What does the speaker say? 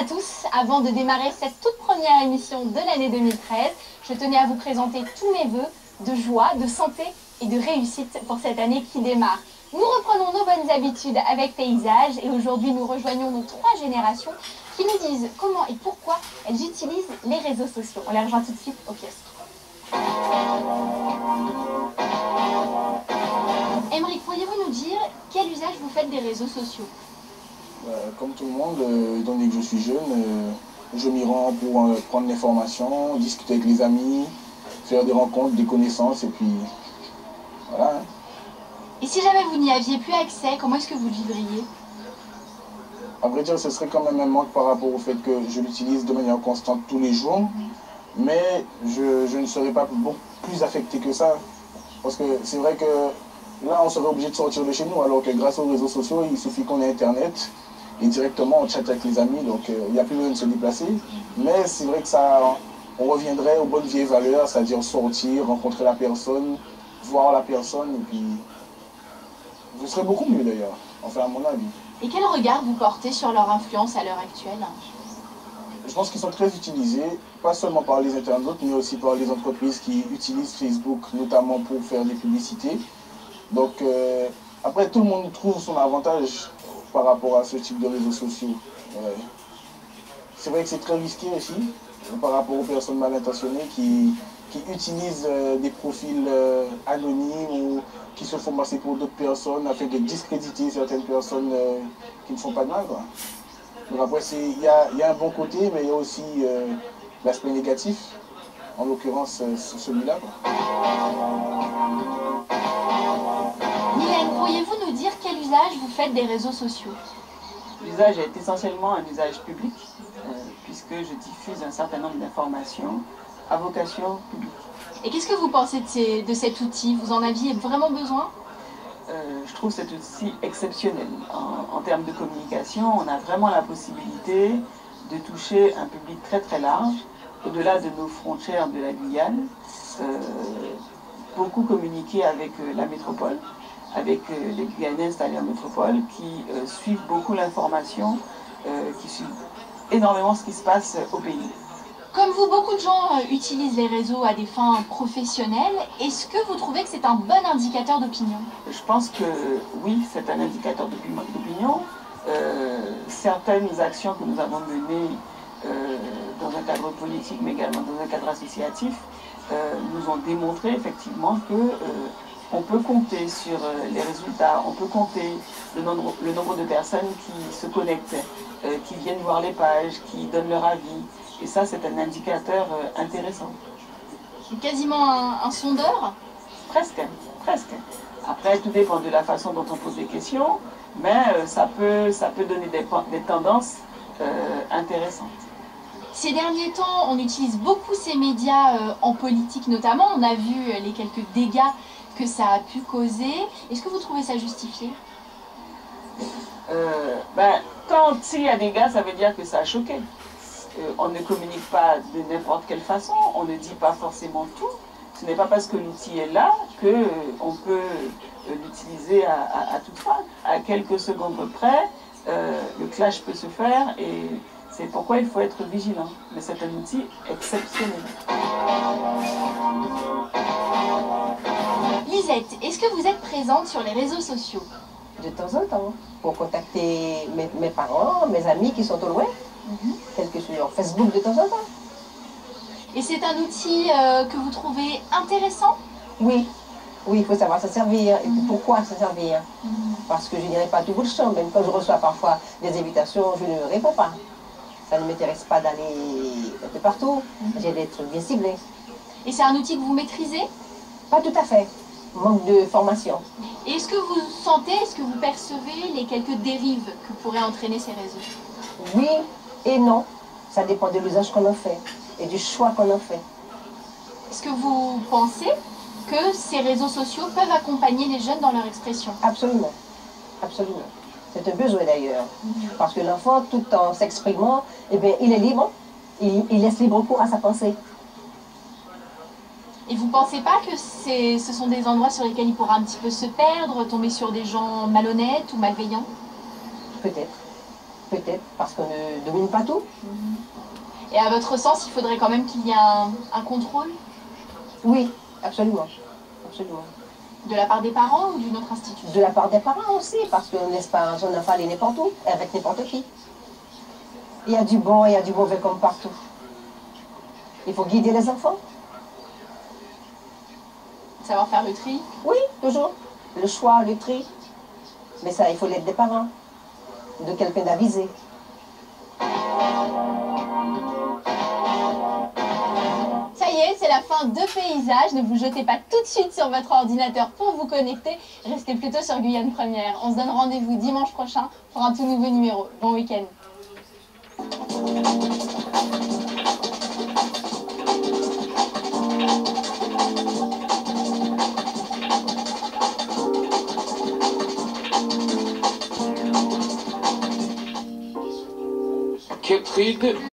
à tous, avant de démarrer cette toute première émission de l'année 2013, je tenais à vous présenter tous mes vœux de joie, de santé et de réussite pour cette année qui démarre. Nous reprenons nos bonnes habitudes avec Paysage et aujourd'hui nous rejoignons nos 3 générations qui nous disent comment et pourquoi elles utilisent les réseaux sociaux. On les rejoint tout de suite au kiosque. Aymeric, pourriez-vous nous dire quel usage vous faites des réseaux sociaux? Comme tout le monde, étant donné que je suis jeune, je m'y rends pour prendre l'information, discuter avec les amis, faire des rencontres, des connaissances et puis voilà. Et si jamais vous n'y aviez plus accès, comment est-ce que vous le vivriez? À vrai dire, ce serait quand même un manque par rapport au fait que je l'utilise de manière constante tous les jours, mais je ne serais pas beaucoup plus affecté que ça. Parce que c'est vrai que là, on serait obligé de sortir de chez nous, alors que grâce aux réseaux sociaux, il suffit qu'on ait Internet et directement on chatte avec les amis, donc il n'y a plus besoin de se déplacer. Mais c'est vrai que ça, on reviendrait aux bonnes vieilles valeurs, c'est-à-dire sortir, rencontrer la personne, voir la personne, et puis ce serait beaucoup mieux d'ailleurs, enfin à mon avis. Et quel regard vous portez sur leur influence à l'heure actuelle? Je pense qu'ils sont très utilisés, pas seulement par les internautes, mais aussi par les entreprises qui utilisent Facebook, notamment pour faire des publicités. Donc après, tout le monde trouve son avantage par rapport à ce type de réseaux sociaux. C'est vrai que c'est très risqué aussi par rapport aux personnes mal intentionnées qui utilisent des profils anonymes ou qui se font passer pour d'autres personnes afin de discréditer certaines personnes qui ne font pas de mal, quoi. Donc après, il y a un bon côté, mais il y a aussi l'aspect négatif, en l'occurrence celui-là. Mylène, pourriez-vous nous dire quel usage vous faites des réseaux sociaux? L'usage est essentiellement un usage public, puisque je diffuse un certain nombre d'informations à vocation publique. Et qu'est-ce que vous pensez de cet outil? Vous en aviez vraiment besoin? Je trouve cet outil exceptionnel. En termes de communication, on a vraiment la possibilité de toucher un public très très large, au-delà de nos frontières de la Guyane. Beaucoup communiquer avec la métropole, avec les Guyanais installés en métropole, qui suivent beaucoup l'information, qui suivent énormément ce qui se passe au pays. Comme vous, beaucoup de gens utilisent les réseaux à des fins professionnelles. Est-ce que vous trouvez que c'est un bon indicateur d'opinion? Je pense que oui, c'est un indicateur d'opinion. Certaines actions que nous avons menées dans un cadre politique, mais également dans un cadre associatif, nous ont démontré effectivement que on peut compter sur les résultats, on peut compter le nombre de personnes qui se connectent, qui viennent voir les pages, qui donnent leur avis. Et ça, c'est un indicateur intéressant. C'est quasiment un sondeur? Presque, presque. Après, tout dépend de la façon dont on pose des questions, mais ça peut donner des tendances intéressantes. Ces derniers temps, on utilise beaucoup ces médias en politique notamment. On a vu les quelques dégâts que ça a pu causer. Est-ce que vous trouvez ça justifié? Quand il y a des dégâts, ça veut dire que ça a choqué. On ne communique pas de n'importe quelle façon, on ne dit pas forcément tout. Ce n'est pas parce que l'outil est là qu'on peut l'utiliser à toute fin. À quelques secondes près, le clash peut se faire et c'est pourquoi il faut être vigilant. Mais c'est un outil exceptionnel. Lisette, est-ce que vous êtes présente sur les réseaux sociaux? De temps en temps, pour contacter mes parents, mes amis qui sont au loin, tels que sur Facebook de temps en temps. Et c'est un outil que vous trouvez intéressant? Oui, oui, il faut savoir se servir. Et puis pourquoi se servir? Parce que je n'irai pas tout bout de champ. Même quand je reçois parfois des invitations, je ne réponds pas. Ça ne m'intéresse pas d'aller un peu partout. J'ai d'être bien ciblée. Et c'est un outil que vous maîtrisez? Pas tout à fait. Manque de formation. Et est-ce que vous sentez, est-ce que vous percevez les quelques dérives que pourraient entraîner ces réseaux? Oui et non. Ça dépend de l'usage qu'on en fait et du choix qu'on en fait. Est-ce que vous pensez que ces réseaux sociaux peuvent accompagner les jeunes dans leur expression? Absolument. Absolument. C'est un besoin d'ailleurs. Parce que l'enfant, tout en s'exprimant, eh bien, il est libre. Il laisse libre cours à sa pensée. Et vous ne pensez pas que ce sont des endroits sur lesquels il pourra un petit peu se perdre, tomber sur des gens malhonnêtes ou malveillants? Peut-être. peut-être, parce qu'on ne domine pas tout. Et à votre sens, il faudrait quand même qu'il y ait un contrôle Oui, absolument. Absolument. de la part des parents ou d'une autre institution? De la part des parents aussi, parce qu'on ne laisse pas son enfant aller n'importe où, avec n'importe qui. Il y a du bon et il y a du mauvais comme partout. Il faut guider les enfants. Savoir faire le tri? Oui, toujours. Le choix, le tri. Mais ça, il faut l'aide des parents, de quelqu'un d'avisé. Ça y est, c'est la fin de Paysage. Ne vous jetez pas tout de suite sur votre ordinateur pour vous connecter. Restez plutôt sur Guyane Première. On se donne rendez-vous dimanche prochain pour un tout nouveau numéro. Bon week-end. Kettrid